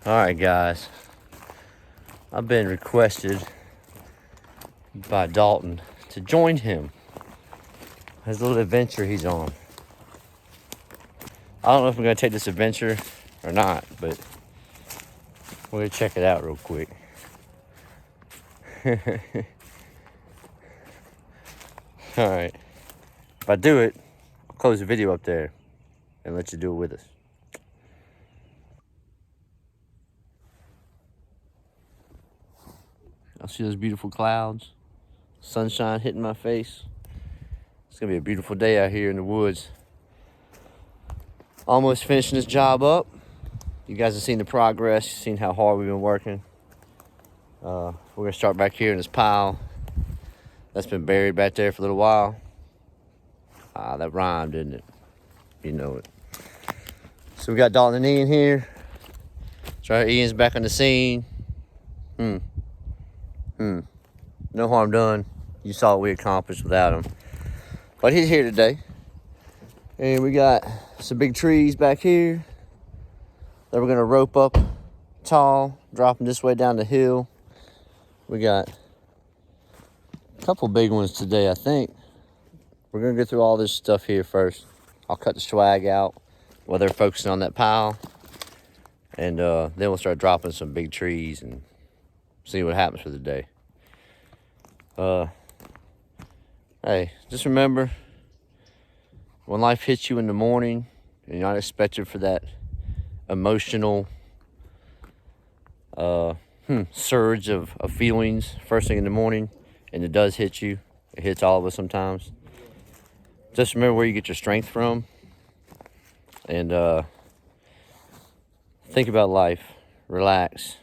Alright guys, I've been requested by Dalton to join him. His little adventure he's on. I don't know if I'm going to take this adventure or not, but we're going to check it out real quick. Alright, if I do it, I'll close the video up there and let you do it with us. I'll see those beautiful clouds, sunshine hitting my face. It's gonna be a beautiful day out here in the woods. Almost finishing this job up. You guys have seen the progress, you've seen how hard we've been working. We're gonna start back here in this pile that's been buried back there for a little while. That rhymed, didn't it? You know it. So we got Dalton and Ian here. That's right, Ian's back on the scene. No harm done. You saw what we accomplished without him. But he's here today. And we got some big trees back here that we're gonna rope up tall, drop them this way down the hill. We got a couple big ones today, I think. We're gonna go through all this stuff here first. I'll cut the swag out while they're focusing on that pile. And then we'll start dropping some big trees and see what happens for the day. Hey, just remember, when life hits you in the morning and you're not expected for that emotional surge of feelings first thing in the morning, and it does hit you, it hits all of us sometimes, just remember where you get your strength from, and think about life, relax,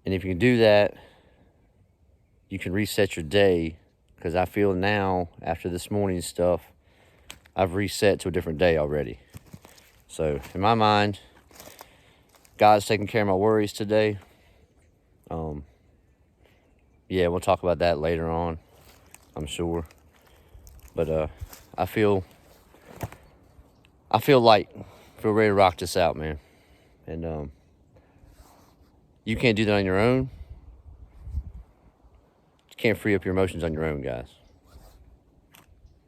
and if you can do that, you can reset your day. Because I feel now, after this morning's stuff, I've reset to a different day already. So, in my mind, God's taking care of my worries today. Yeah, we'll talk about that later on, I'm sure. But I feel light. I feel ready to rock this out, man. And you can't do that on your own. You can't free up your emotions on your own, guys.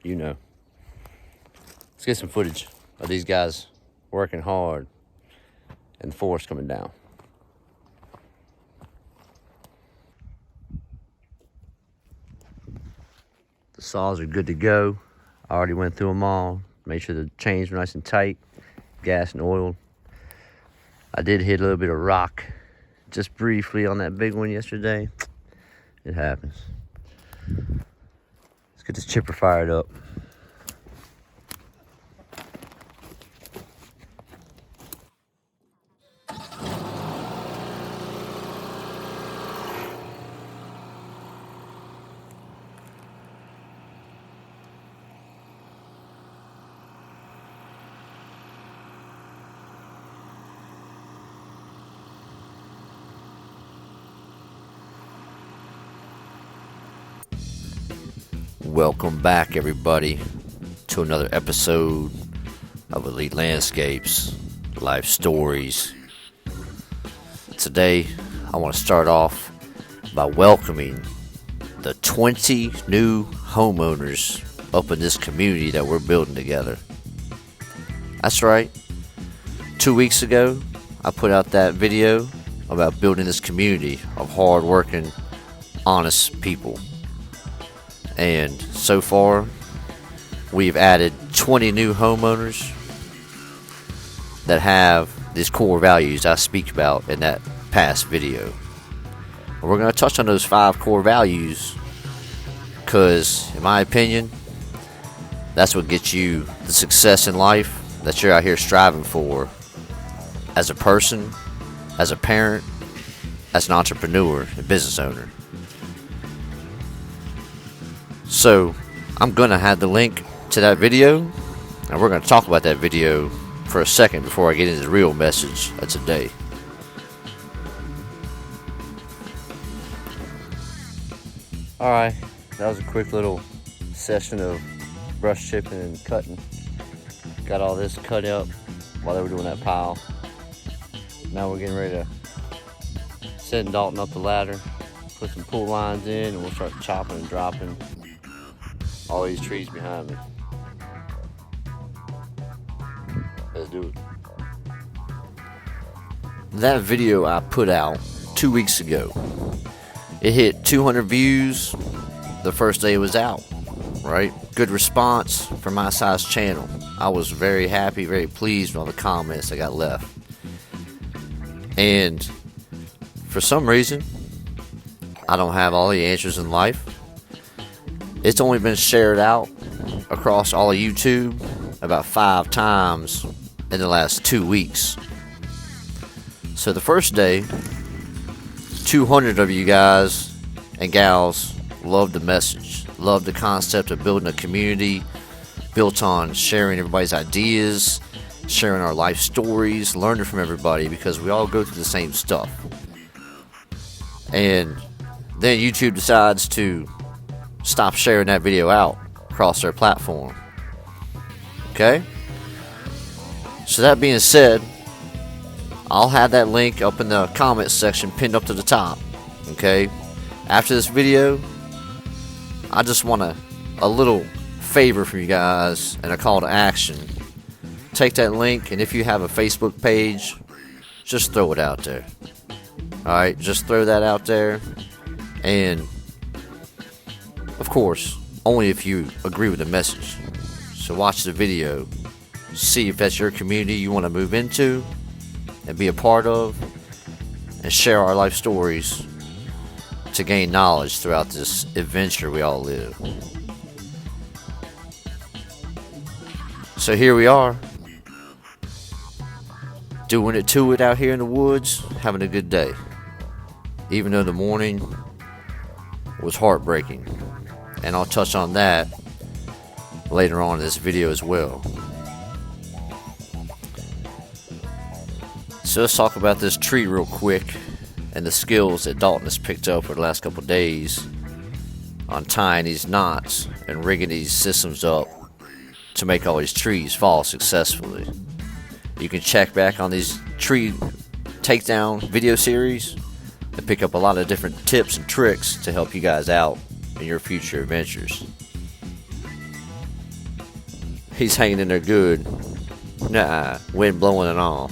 You know. Let's get some footage of these guys working hard and the forest coming down. The saws are good to go. I already went through them all. Made sure the chains were nice and tight, gas and oil. I did hit a little bit of rock just briefly on that big one yesterday. It happens. Let's get this chipper fired up. Welcome back, everybody, to another episode of Elite Landscapes, Life Stories. Today, I want to start off by welcoming the 20 new homeowners up in this community that we're building together. That's right. 2 weeks ago, I put out that video about building this community of hard-working, honest people. And so far, we've added 20 new homeowners that have these core values I speak about in that past video. And we're going to touch on those 5 core values because, in my opinion, that's what gets you the success in life that you're out here striving for as a person, as a parent, as an entrepreneur and business owner. So, I'm going to have the link to that video, and we're going to talk about that video for a second before I get into the real message of today. Alright, that was a quick little session of brush chipping and cutting. Got all this cut up while they were doing that pile. Now we're getting ready to send Dalton up the ladder, put some pull lines in, and we'll start chopping and dropping all these trees behind me. Let's do it. That video I put out 2 weeks ago, it hit 200 views the first day it was out, right? Good response for my size channel. I was very happy, very pleased with all the comments I got left. And for some reason, I don't have all the answers in life. It's only been shared out across all of YouTube about 5 times in the last 2 weeks. So the first day, 200 of you guys and gals loved the message, loved the concept of building a community built on sharing everybody's ideas, sharing our life stories, learning from everybody, because we all go through the same stuff. And then YouTube decides to stop sharing that video out across their platform. Okay? So that being said, I'll have that link up in the comments section pinned up to the top. Okay? After this video, I just want a little favor from you guys and a call to action. Take that link, and if you have a Facebook page, just throw it out there. Alright, just throw that out there. And of course, only if you agree with the message. So watch the video, see if that's your community you want to move into and be a part of, and share our life stories to gain knowledge throughout this adventure we all live. So here we are, doing it to it out here in the woods, having a good day. Even though the morning was heartbreaking. And I'll touch on that later on in this video as well. So let's talk about this tree real quick and the skills that Dalton has picked up for the last couple of days on tying these knots and rigging these systems up to make all these trees fall successfully. You can check back on these tree takedown video series and pick up a lot of different tips and tricks to help you guys out in your future adventures. He's hanging in there good. Nah, wind blowing and all.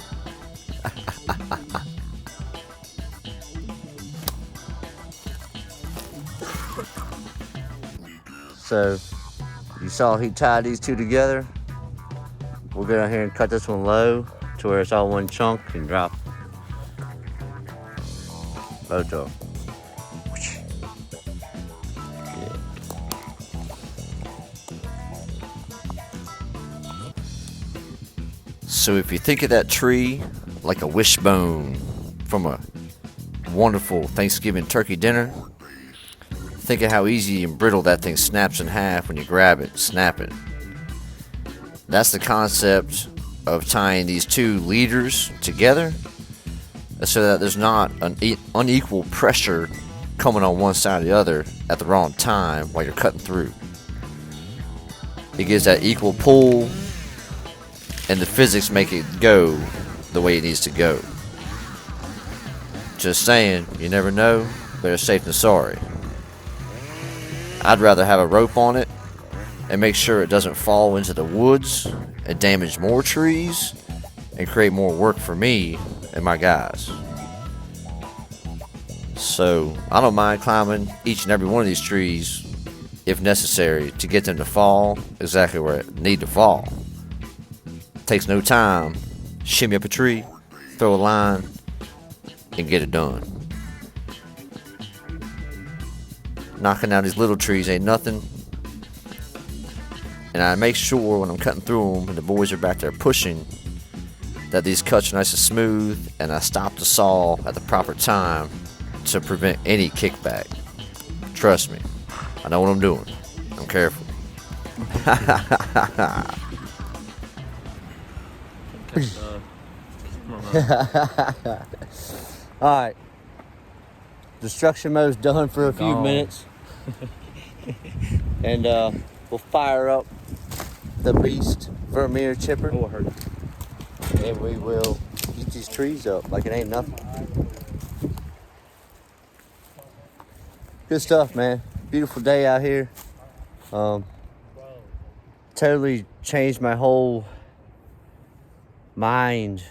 So, you saw he tied these two together. We'll go down here and cut this one low to where it's all one chunk and drop. Photo. Yeah. So if you think of that tree like a wishbone from a wonderful Thanksgiving turkey dinner, think of how easy and brittle that thing snaps in half when you grab it, snap it. That's the concept of tying these two leaders together so that there's not an unequal pressure coming on one side or the other at the wrong time while you're cutting through. It gives that equal pull, and the physics make it go the way it needs to go. Just saying, you never know, better safe than sorry. I'd rather have a rope on it and make sure it doesn't fall into the woods and damage more trees and create more work for me and my guys. So I don't mind climbing each and every one of these trees if necessary to get them to fall exactly where it need to fall. Takes no time. Shimmy up a tree, throw a line, and get it done. Knocking down these little trees ain't nothing. And I make sure when I'm cutting through them and the boys are back there pushing that these cuts are nice and smooth, and I stop the saw at the proper time to prevent any kickback. Trust me, I know what I'm doing. I'm careful. Alright. Destruction mode's done for a few minutes. And we'll fire up the beast Vermeer chipper. Oh, it hurt. And we will Get these trees up like it ain't nothing. Good stuff, man. Beautiful day out here. Totally changed my whole mind,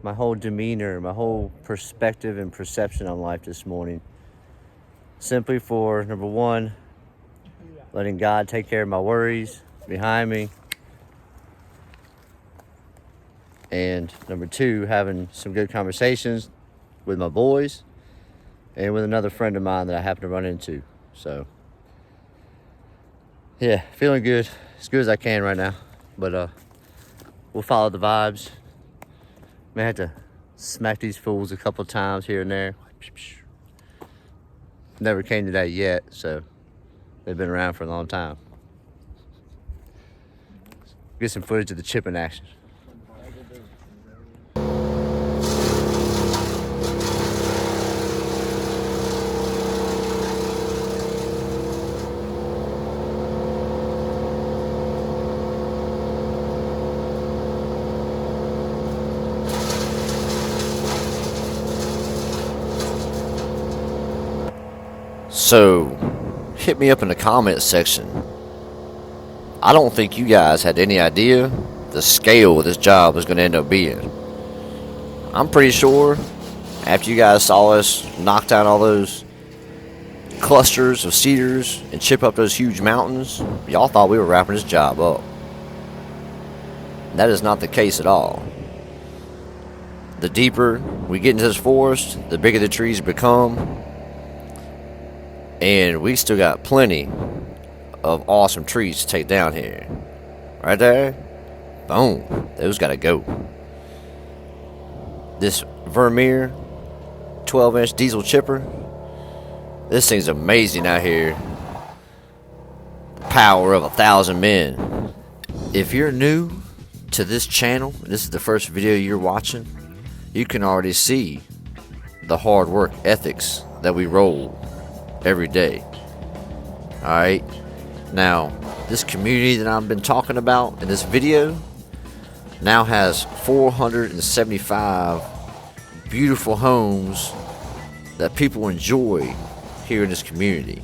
my whole demeanor, my whole perspective and perception on life this morning. Simply for, number one, letting God take care of my worries behind me. And number two, having some good conversations with my boys and with another friend of mine that I happen to run into. So, yeah, feeling good. As good as I can right now. But we'll follow the vibes. May have to smack these fools a couple times here and there. Never came to that yet, so they've been around for a long time. Get some footage of the chip in action. So, hit me up in the comments section. I don't think you guys had any idea the scale of this job was going to end up being. I'm pretty sure after you guys saw us knock down all those clusters of cedars and chip up those huge mountains, y'all thought we were wrapping this job up. That is not the case at all. The deeper we get into this forest, the bigger the trees become. And we still got plenty of awesome trees to take down here. Right there. Boom. Those gotta go. This Vermeer 12-inch diesel chipper. This thing's amazing out here. Power of 1,000 men. If you're new to this channel, this is the first video you're watching, you can already see the hard work ethics that we roll every day. Alright, now this community that I've been talking about in this video now has 475 beautiful homes that people enjoy here in this community.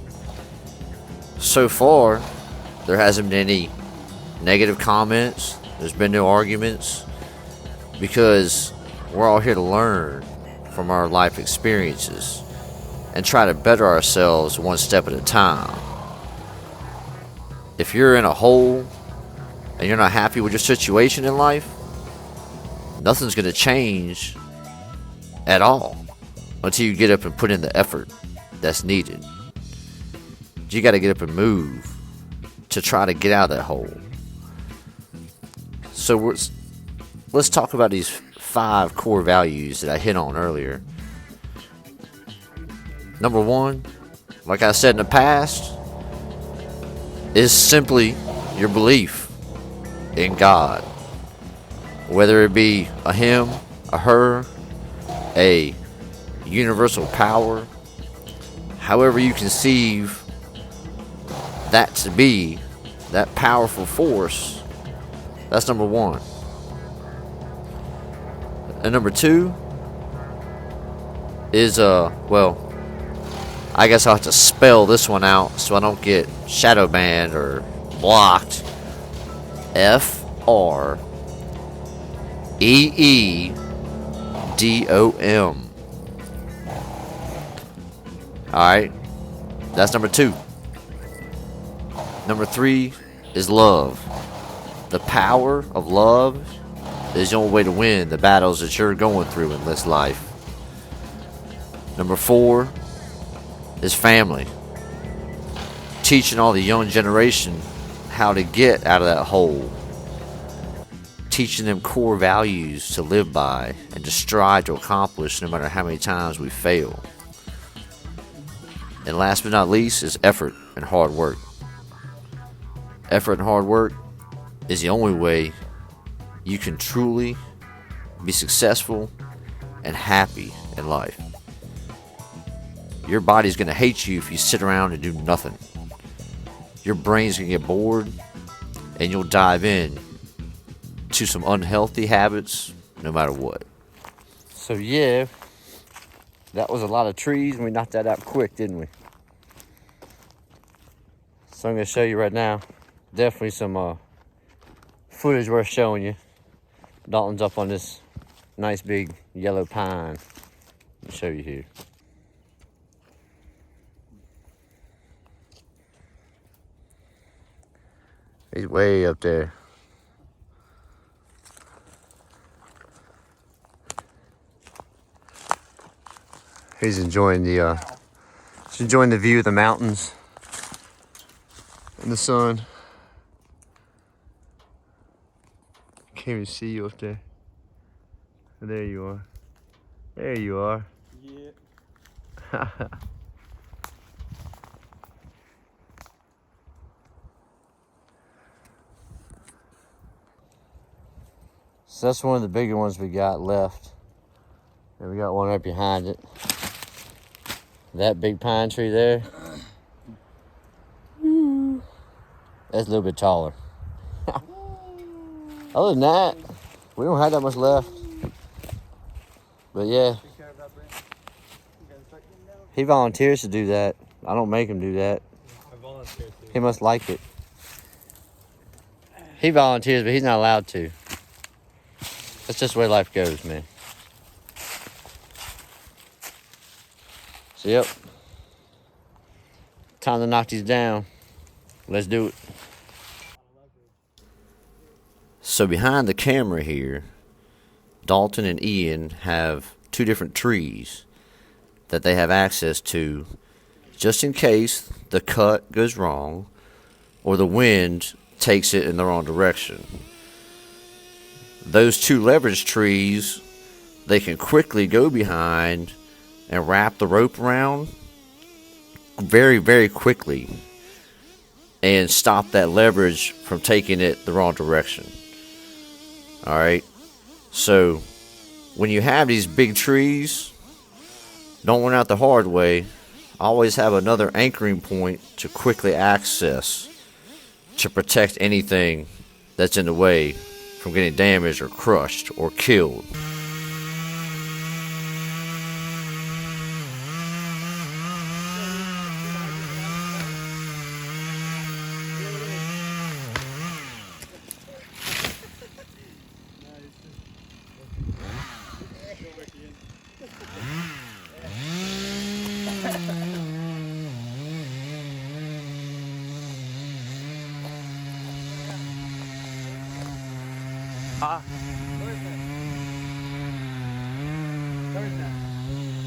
So far, there hasn't been any negative comments, there's been no arguments, because we're all here to learn from our life experiences and try to better ourselves one step at a time. If you're in a hole and you're not happy with your situation in life, nothing's going to change at all until you get up and put in the effort that's needed. You got to get up and move to try to get out of that hole. So let's talk about these 5 core values that I hit on earlier. Number one, like I said in the past, is simply your belief in God. Whether it be a him, a her, a universal power, however you conceive that to be, that powerful force, that's number one. And number two is, I guess I'll have to spell this one out so I don't get shadow banned or blocked. FREEDOM. Alright, that's number two. Number three is love. The power of love is the only way to win the battles that you're going through in this life. Number four is family. Teaching all the young generation how to get out of that hole. Teaching them core values to live by and to strive to accomplish no matter how many times we fail. And last but not least is effort and hard work. Effort and hard work is the only way you can truly be successful and happy in life. Your body's going to hate you if you sit around and do nothing. Your brain's going to get bored and you'll dive in to some unhealthy habits no matter what. So yeah, that was a lot of trees, and we knocked that out quick, didn't we? So I'm gonna show you right now. Definitely some footage worth showing you. Dalton's up on this nice big yellow pine. I'll show you here. He's way up there. He's enjoying the view of the mountains and the sun. Can't even see you up there. There you are. There you are. Yeah. So that's one of the bigger ones we got left. And we got one right behind it. That big pine tree there. That's a little bit taller. Other than that, we don't have that much left. But yeah. He volunteers to do that. I don't make him do that. He must like it. He volunteers, but he's not allowed to. That's just the way life goes, man. So, yep. Time to knock these down. Let's do it. So behind the camera here, Dalton and Ian have two different trees that they have access to just in case the cut goes wrong or the wind takes it in the wrong direction. Those two leverage trees, they can quickly go behind and wrap the rope around very, very quickly and stop that leverage from taking it the wrong direction. All right. So when you have these big trees, don't run out the hard way. Always have another anchoring point to quickly access to protect anything that's in the way from getting damaged or crushed or killed.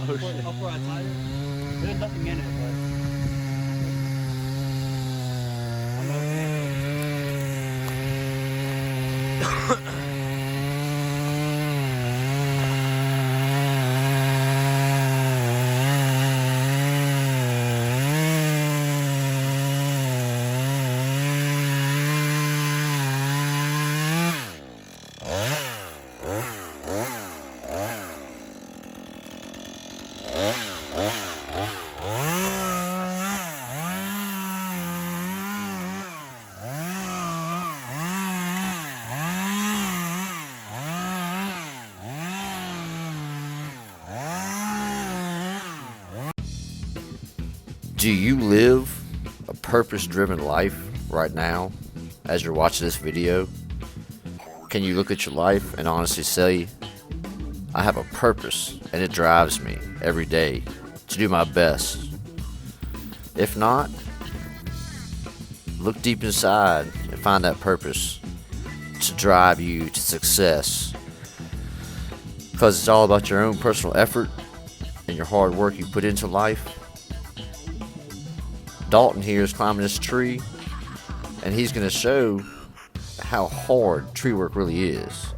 Oh shit. Up where I tied it. There's nothing in it, but I'm okay. Do you live a purpose-driven life right now as you're watching this video? Can you look at your life and honestly say, I have a purpose and it drives me every day to do my best? If not, look deep inside and find that purpose to drive you to success. Because it's all about your own personal effort and your hard work you put into life. Dalton here is climbing this tree, and he's going to show how hard tree work really is.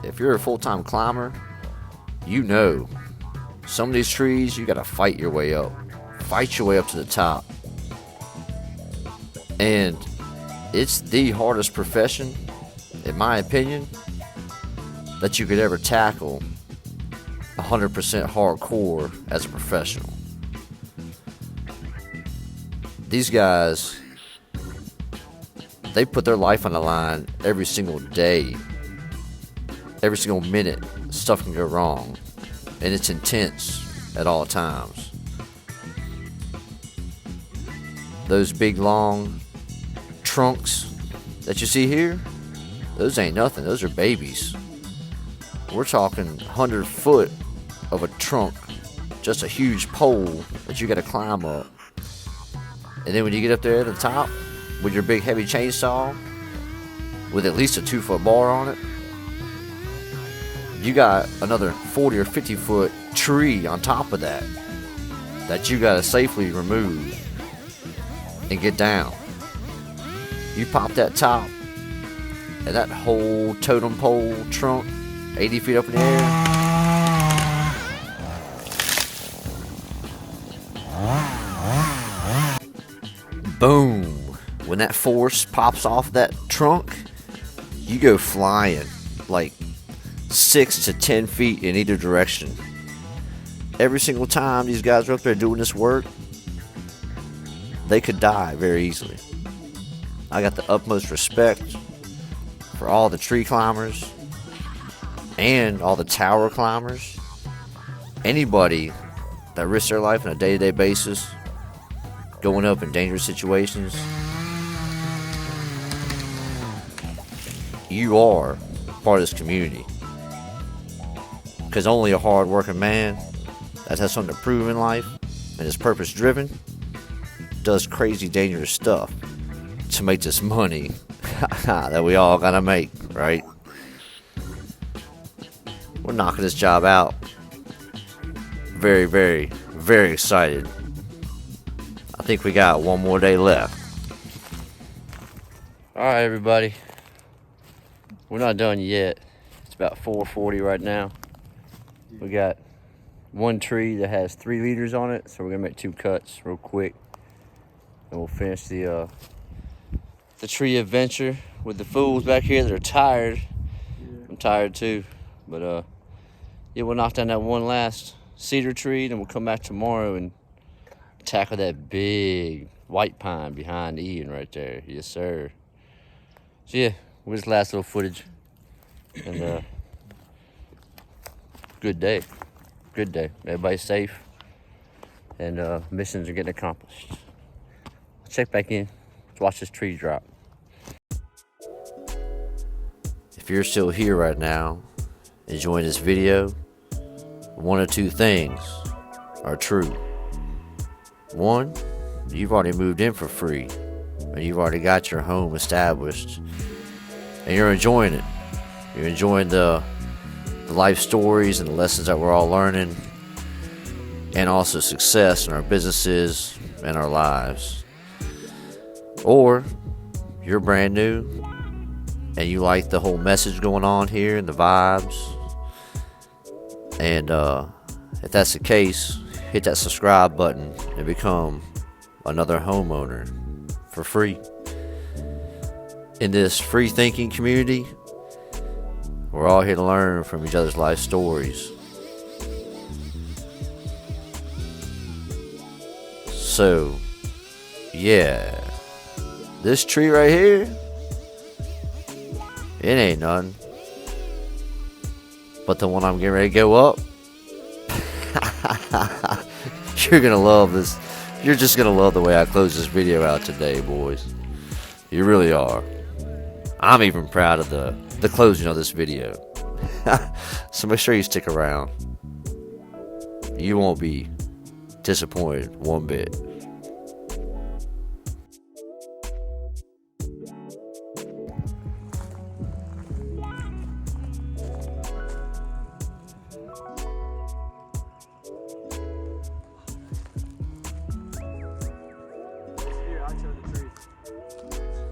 If you're a full-time climber, you know some of these trees you got to fight your way up. Fight your way up to the top. And it's the hardest profession, in my opinion, that you could ever tackle 100% hardcore as a professional. These guys, they put their life on the line every single day, every single minute. Stuff can go wrong. and it's intense at all times. Those big long trunks that you see here, those ain't nothing. Those are babies. We're talking 100 foot of a trunk, just a huge pole that you gotta climb up. And then when you get up there at the top with your big heavy chainsaw with at least a 2-foot bar on it, you got another 40 or 50 foot tree on top of that you gotta safely remove and get down. You pop that top and that whole totem pole trunk 80 feet up in the air. Boom. When that force pops off that trunk, you go flying like 6 to 10 feet in either direction. Every single time these guys are up there doing this work, they could die very easily. I got the utmost respect for all the tree climbers and all the tower climbers. Anybody that risks their life on a day-to-day basis going up in dangerous situations, you are part of this community. Because only a hard-working man that has something to prove in life and is purpose-driven does crazy, dangerous stuff to make this money that we all gotta make, right? We're knocking this job out. Very, very, very excited. I think we got one more day left. Alright, everybody. We're not done yet. It's about 4:40 right now. We got one tree that has 3 liters on it, so we're gonna make 2 cuts real quick. And we'll finish the tree adventure with the fools back here that are tired. I'm tired too. But yeah, we'll knock down that one last cedar tree, then we'll come back tomorrow and tackle that big white pine behind Ian right there. Yes, sir. So yeah, with this last little footage. And good day. Good day. Everybody's safe. And missions are getting accomplished. Let's check back in. Let's watch this tree drop. If you're still here right now, enjoying this video, one of 2 things are true. One, you've already moved in for free, and you've already got your home established, and you're enjoying it. You're enjoying the life stories and the lessons that we're all learning, and also success in our businesses and our lives. Or you're brand new and you like the whole message going on here and the vibes, and if that's the case, hit that subscribe button and become another homeowner for free. In this free thinking community, we're all here to learn from each other's life stories. So, yeah, this tree right here, it ain't none. But the one I'm getting ready to go up, you're gonna love this. You're just gonna love the way I close this video out today, boys. You really are. I'm even proud of the closing of this video. So make sure you stick around. You won't be disappointed one bit. Here, I'll show the trees.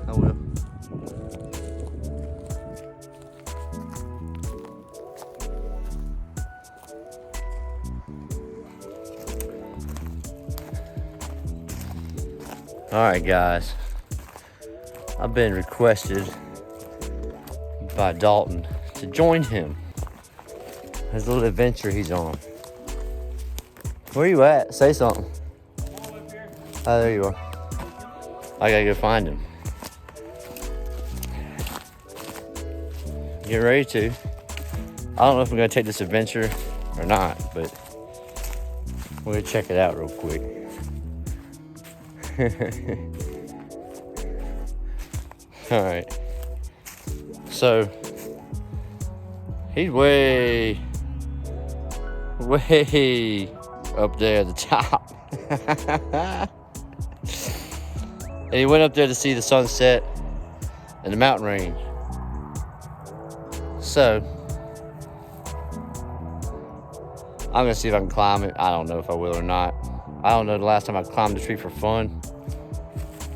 I will. Alright guys, I've been requested by Dalton to join him. His little adventure he's on. Where you at? Say something. Oh, there you are. I gotta go find him. Get ready to. I don't know if I'm gonna take this adventure or not, but we'll check it out real quick. All right. So he's way up there at the top. And he went up there to see the sunset and the mountain range. So I'm gonna see if I can climb it. I don't know if I will or not. I don't know the last time I climbed a tree for fun,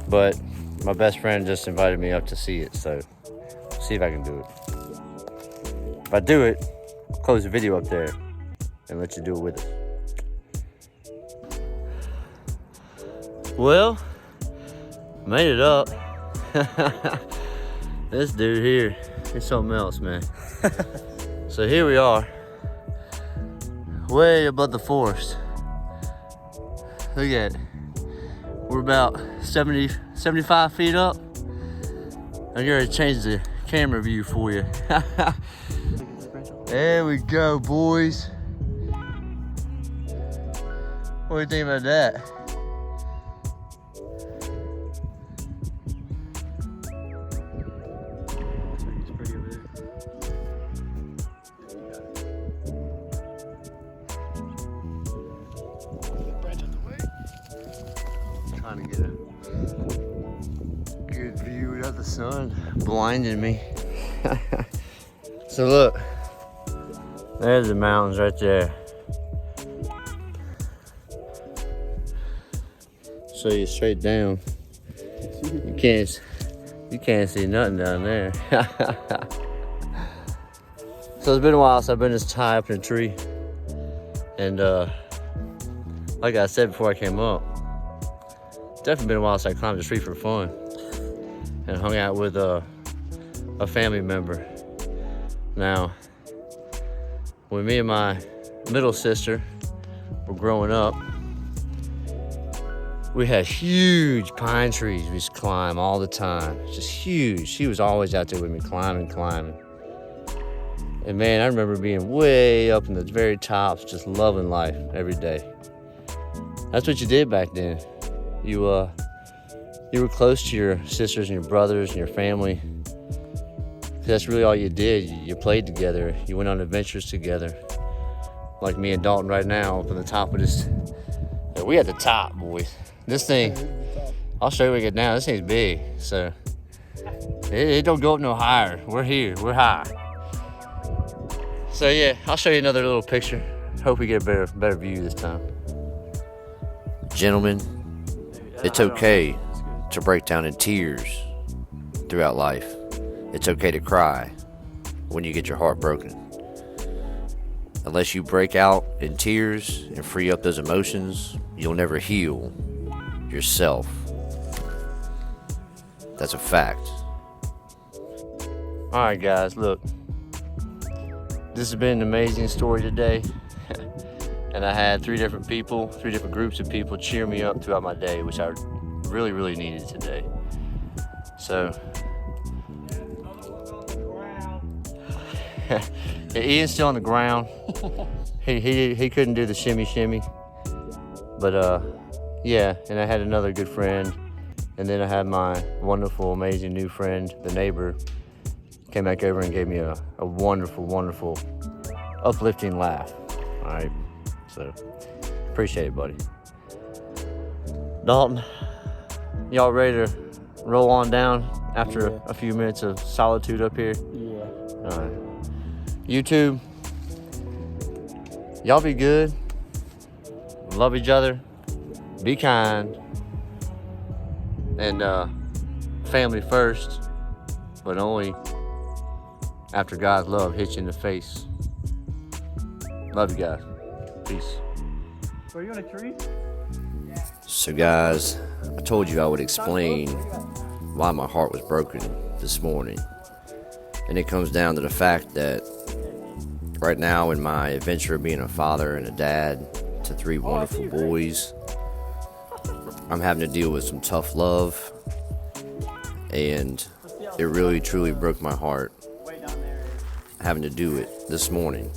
but my best friend just invited me up to see it, so see if I can do it. If I do it, I'll close the video up there and let you do it with us. Well, made it up. This dude here, he's something else, man. So here we are, way above the forest. Look at it. We're about 75 feet up. I'm gonna change the camera view for you. There we go, boys. What do you think about that? It's pretty over there. Trying to get a good view of the sun blinding me. So look, there's the mountains right there. Show you straight down. You can't see nothing down there. So it's been a while since I've been this high up in a tree, and like I said before I came up, definitely been a while since I climbed a tree for fun and hung out with a family member. Now, when me and my middle sister were growing up, we had huge pine trees we used to climb all the time, just huge. She was always out there with me climbing. And man, I remember being way up in the very tops, just loving life every day. That's what you did back then. You were close to your sisters and your brothers and your family. That's really all you did. You played together. You went on adventures together. Like me and Dalton right now up on the top of this. We at the top, boys. This thing, I'll show you when we get down. This thing's big, so it don't go up no higher. We're here, we're high. So yeah, I'll show you another little picture. Hope we get a better view this time. Gentlemen, it's okay to break down in tears throughout life. It's okay to cry when you get your heart broken. Unless you break out in tears and free up those emotions, you'll never heal yourself. That's a fact. All right, guys, look. This has been an amazing story today. And I had three different groups of people cheer me up throughout my day, which I really, really needed today. So, Ian's still on the ground. He couldn't do the shimmy, but yeah. And I had another good friend, and then I had my wonderful, amazing new friend, the neighbor, came back over and gave me a wonderful, uplifting laugh. All right, so appreciate it, buddy. Dalton, y'all ready to roll on down after a few minutes of solitude up here? Yeah. All right. YouTube, y'all be good, love each other, be kind, and family first, but only after God's love hits you in the face. Love you guys. Peace. Are you on a tree? So guys, I told you I would explain why my heart was broken this morning. And it comes down to the fact that right now in my adventure of being a father and a dad to three wonderful boys, I'm having to deal with some tough love, and it really truly broke my heart having to do it this morning.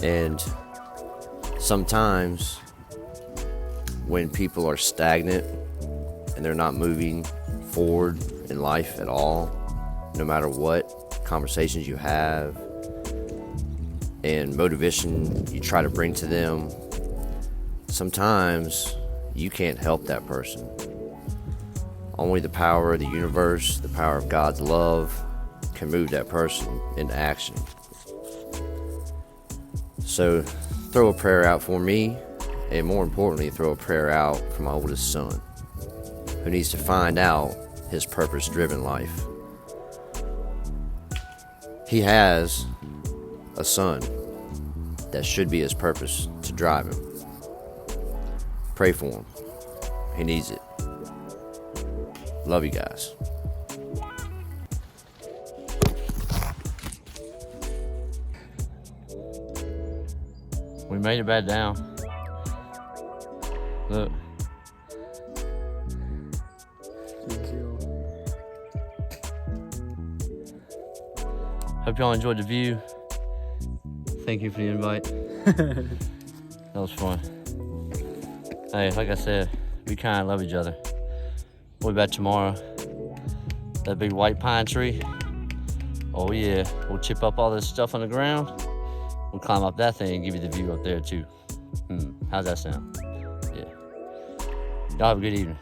And sometimes when people are stagnant and they're not moving forward in life at all, no matter what conversations you have and motivation you try to bring to them, sometimes you can't help that person. Only the power of the universe, the power of God's love, can move that person into action. So throw a prayer out for me, and more importantly, throw a prayer out for my oldest son, who needs to find out his purpose-driven life. He has a son that should be his purpose to drive him. Pray for him. He needs it. Love you guys. We made it back down. Look. Hope y'all enjoyed the view. Thank you for the invite. That was fun. Hey, like I said, be kind, love each other. We'll be back tomorrow. That big white pine tree. Oh yeah, we'll chip up all this stuff on the ground. We'll climb up that thing and give you the view up there too. How's that sound? Yeah. Y'all have a good evening.